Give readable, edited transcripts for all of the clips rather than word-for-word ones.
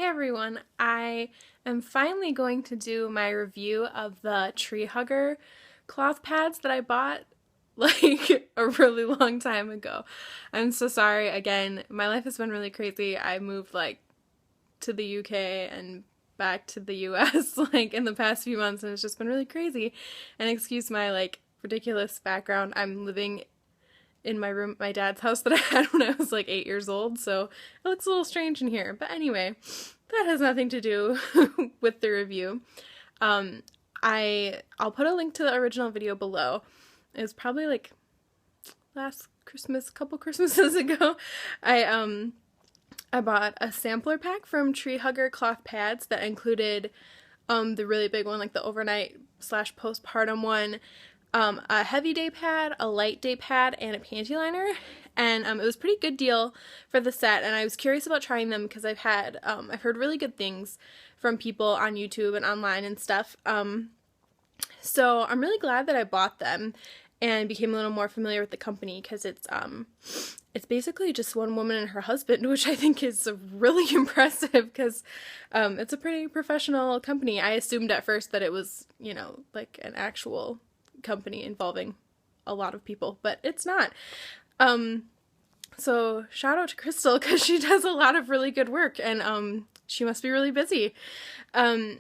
Hey everyone, I am finally going to do my review of the tree hugger cloth pads that I bought like a really long time ago. I'm so sorry again. My life has been really crazy. I moved to the UK and back to the US like in the past few months, and it's just been really crazy. And excuse my ridiculous background. I'm living in my room at my dad's house that I had when I was 8 years old, so it looks a little strange in here. But anyway, that has nothing to do with the review. I'll put a link to the original video below. It was probably last Christmas, couple Christmases ago. I bought a sampler pack from Tree Hugger cloth pads that included the really big one, like the overnight / postpartum one, a heavy day pad, a light day pad, and a panty liner. And it was a pretty good deal for the set, and I was curious about trying them because I've heard really good things from people on YouTube and online and stuff. So I'm really glad that I bought them and became a little more familiar with the company, because it's basically just one woman and her husband, which I think is really impressive because it's a pretty professional company. I assumed at first that it was, an actual company involving a lot of people, but it's not. So shout out to Crystal, because she does a lot of really good work, and she must be really busy. The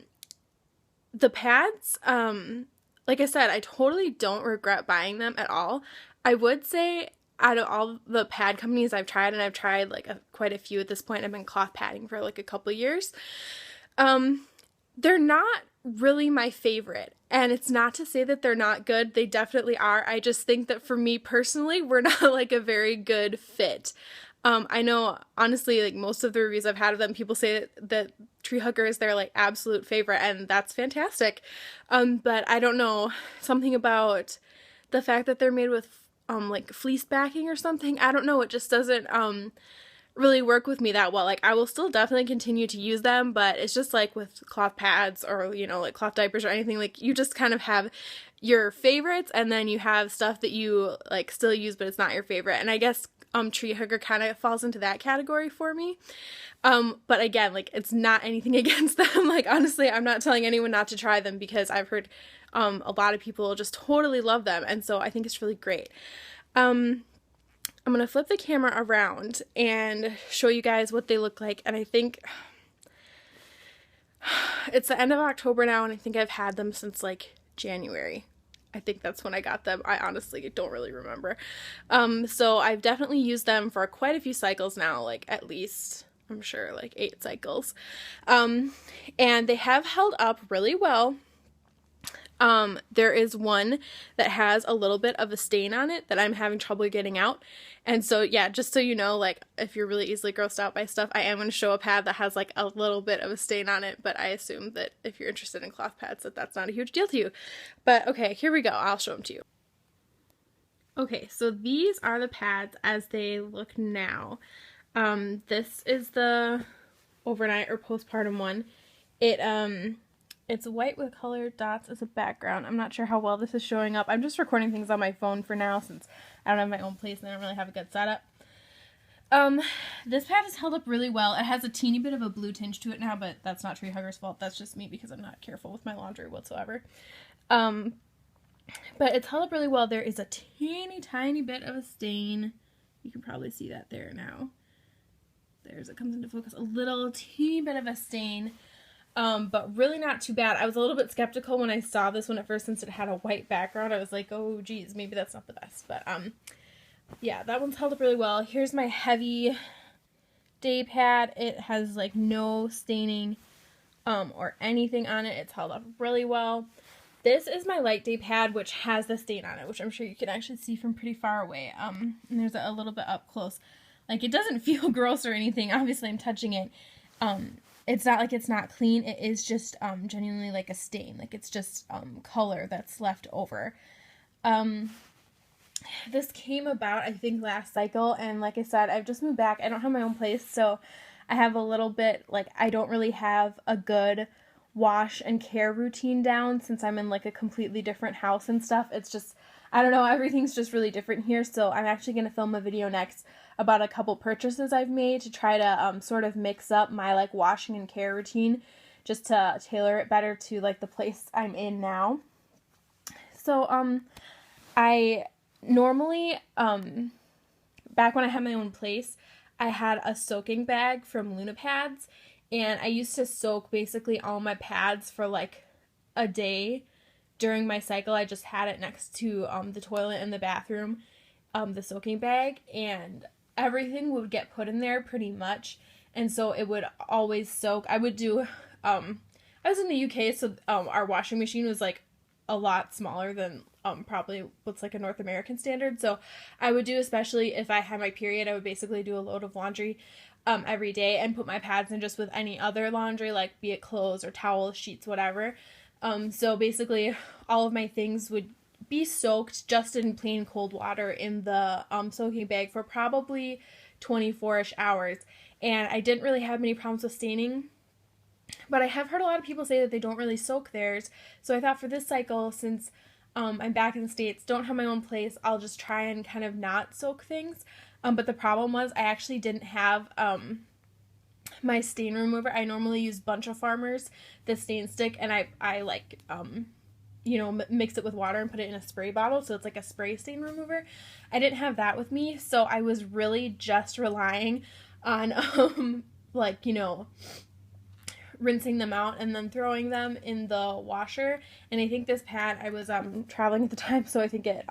pads, like I said, I totally don't regret buying them at all. I would say out of all the pad companies I've tried, and I've tried quite a few at this point, I've been cloth padding for a couple years, they're not really my favorite. And it's not to say that they're not good. They definitely are. I just think that for me personally, we're not a very good fit. I know, honestly, most of the reviews I've had of them, people say that Tree Hugger is their absolute favorite, and that's fantastic. But I don't know, something about the fact that they're made with fleece backing or something. I don't know. It just doesn't really work with me that well. I will still definitely continue to use them, but it's just with cloth pads or cloth diapers or anything, you just kind of have your favorites, and then you have stuff that you still use but it's not your favorite. And I guess Tree Hugger kind of falls into that category for me. But again, it's not anything against them. Honestly, I'm not telling anyone not to try them, because I've heard a lot of people just totally love them, and so I think it's really great. I'm going to flip the camera around and show you guys what they look like, and I think it's the end of October now, and I think I've had them since January. I think that's when I got them. I honestly don't really remember. So I've definitely used them for quite a few cycles now, at least, I'm sure, 8 cycles. And they have held up really well. There is one that has a little bit of a stain on it that I'm having trouble getting out. And so, yeah, just so you know, if you're really easily grossed out by stuff, I am going to show a pad that has a little bit of a stain on it, but I assume that if you're interested in cloth pads, that's not a huge deal to you. But okay, here we go. I'll show them to you. Okay, so these are the pads as they look now. This is the overnight or postpartum one. It's white with colored dots as a background. I'm not sure how well this is showing up. I'm just recording things on my phone for now, since I don't have my own place and I don't really have a good setup. This pad has held up really well. It has a teeny bit of a blue tinge to it now, but that's not Tree Hugger's fault. That's just me, because I'm not careful with my laundry whatsoever. But it's held up really well. There is a teeny tiny bit of a stain. You can probably see that there now. There's, it comes into focus, a little teeny bit of a stain. But really not too bad. I was a little bit skeptical when I saw this one at first, since it had a white background. I was like, oh geez, maybe that's not the best. But yeah, that one's held up really well. Here's my heavy day pad. It has no staining or anything on it. It's held up really well. This is my light day pad, which has the stain on it, which I'm sure you can actually see from pretty far away. And there's a little bit up close. It doesn't feel gross or anything. Obviously, I'm touching it. It's not it's not clean. It is just genuinely a stain. It's just color that's left over. This came about, I think, last cycle, and like I said, I've just moved back. I don't have my own place, so I have a little bit, I don't really have a good wash and care routine down, since I'm in a completely different house and stuff. It's just, I don't know, everything's just really different here, so I'm actually going to film a video next about a couple purchases I've made to try to sort of mix up my like washing and care routine just to tailor it better to like the place I'm in now. So I normally back when I had my own place, I had a soaking bag from Luna Pads, and I used to soak basically all my pads for like a day during my cycle. I just had it next to the toilet in the bathroom, the soaking bag, and everything would get put in there pretty much, and so it would always soak. I would do, I was in the UK, so our washing machine was like a lot smaller than probably what's like a North American standard, so I would do, especially if I had my period, I would basically do a load of laundry every day and put my pads in just with any other laundry, like be it clothes or towels, sheets, whatever. So basically all of my things would be soaked just in plain cold water in the soaking bag for probably 24-ish hours, and I didn't really have many problems with staining. But I have heard a lot of people say that they don't really soak theirs, so I thought for this cycle, since I'm back in the States, don't have my own place, I'll just try and kind of not soak things. But the problem was I actually didn't have my stain remover. I normally use Bunch of Farmers, the stain stick, and I like, mix it with water and put it in a spray bottle, so it's like a spray stain remover. I didn't have that with me, so I was really just relying on, rinsing them out and then throwing them in the washer. And I think this pad, I was traveling at the time, so I think it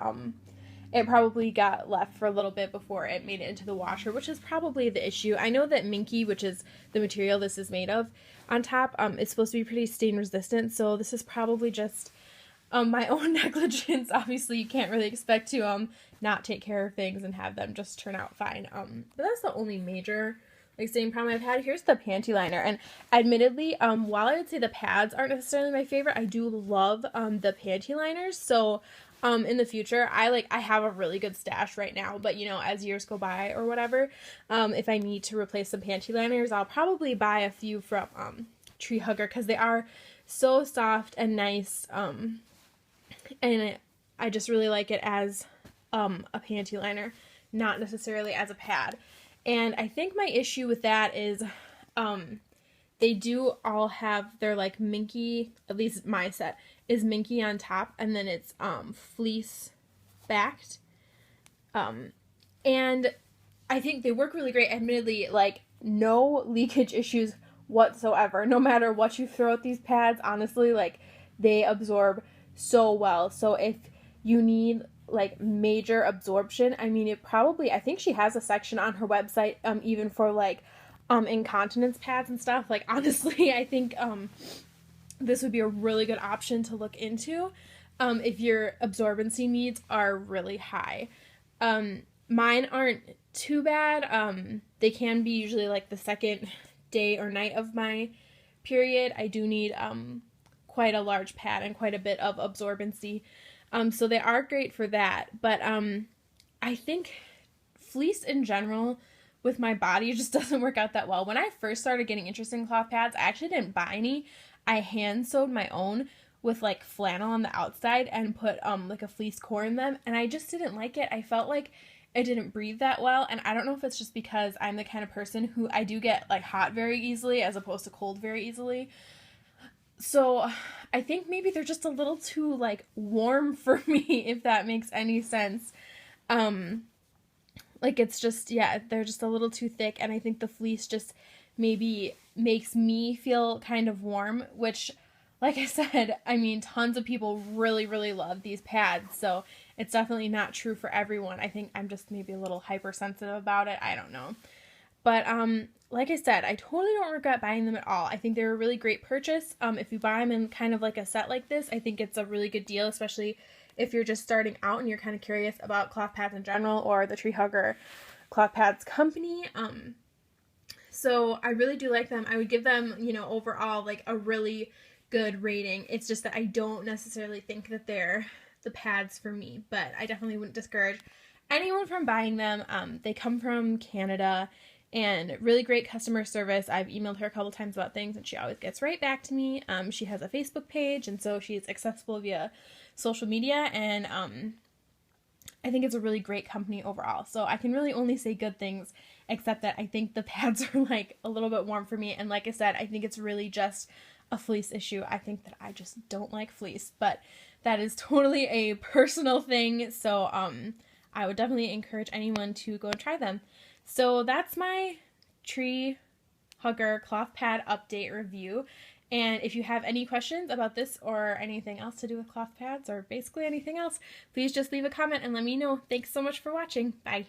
probably got left for a little bit before it made it into the washer, which is probably the issue. I know that Minky, which is the material this is made of on top, is supposed to be pretty stain resistant, so this is probably just my own negligence. Obviously you can't really expect to not take care of things and have them just turn out fine. But that's the only major same problem I've had. Here's the panty liner, and admittedly, while I would say the pads aren't necessarily my favorite, I do love the panty liners. So in the future, I have a really good stash right now, but as years go by or whatever, if I need to replace some panty liners, I'll probably buy a few from Tree Hugger, because they are so soft and nice, and I just really like it as a panty liner, not necessarily as a pad. And I think my issue with that is they do all have their like minky, at least my set is minky on top, and then it's fleece backed. And I think they work really great. Admittedly, like no leakage issues whatsoever. No matter what you throw at these pads, honestly, like they absorb so well. So if you need like major absorption, I mean, I think she has a section on her website even for like incontinence pads and stuff. Like honestly, I think this would be a really good option to look into if your absorbency needs are really high. Mine aren't too bad. They can be usually like the second day or night of my period. I do need quite a large pad and quite a bit of absorbency. So they are great for that, but I think fleece in general with my body just doesn't work out that well. When I first started getting interested in cloth pads, I actually didn't buy any. I hand sewed my own with like flannel on the outside and put like a fleece core in them, and I just didn't like it. I felt like it didn't breathe that well, and I don't know if it's just because I'm the kind of person who I do get like hot very easily as opposed to cold very easily. So I think maybe they're just a little too like warm for me, if that makes any sense. Like it's just, yeah, they're just a little too thick, and I think the fleece just maybe makes me feel kind of warm, which, like I said, I mean, tons of people really, really love these pads, so it's definitely not true for everyone. I think I'm just maybe a little hypersensitive about it. I don't know. But like I said, I totally don't regret buying them at all. I think they're a really great purchase. If you buy them in kind of like a set like this, I think it's a really good deal, especially if you're just starting out and you're kind of curious about cloth pads in general or the Tree Hugger cloth pads company. So I really do like them. I would give them, overall like a really good rating. It's just that I don't necessarily think that they're the pads for me, but I definitely wouldn't discourage anyone from buying them. They come from Canada, and really great customer service. I've emailed her a couple times about things, and she always gets right back to me. She has a Facebook page, and so she's accessible via social media, and I think it's a really great company overall. So I can really only say good things, except that I think the pads are like a little bit warm for me. And like I said, I think it's really just a fleece issue. I think that I just don't like fleece, but that is totally a personal thing. So I would definitely encourage anyone to go and try them. So that's my Tree Hugger cloth pad update review. And if you have any questions about this or anything else to do with cloth pads or basically anything else, please just leave a comment and let me know. Thanks so much for watching. Bye.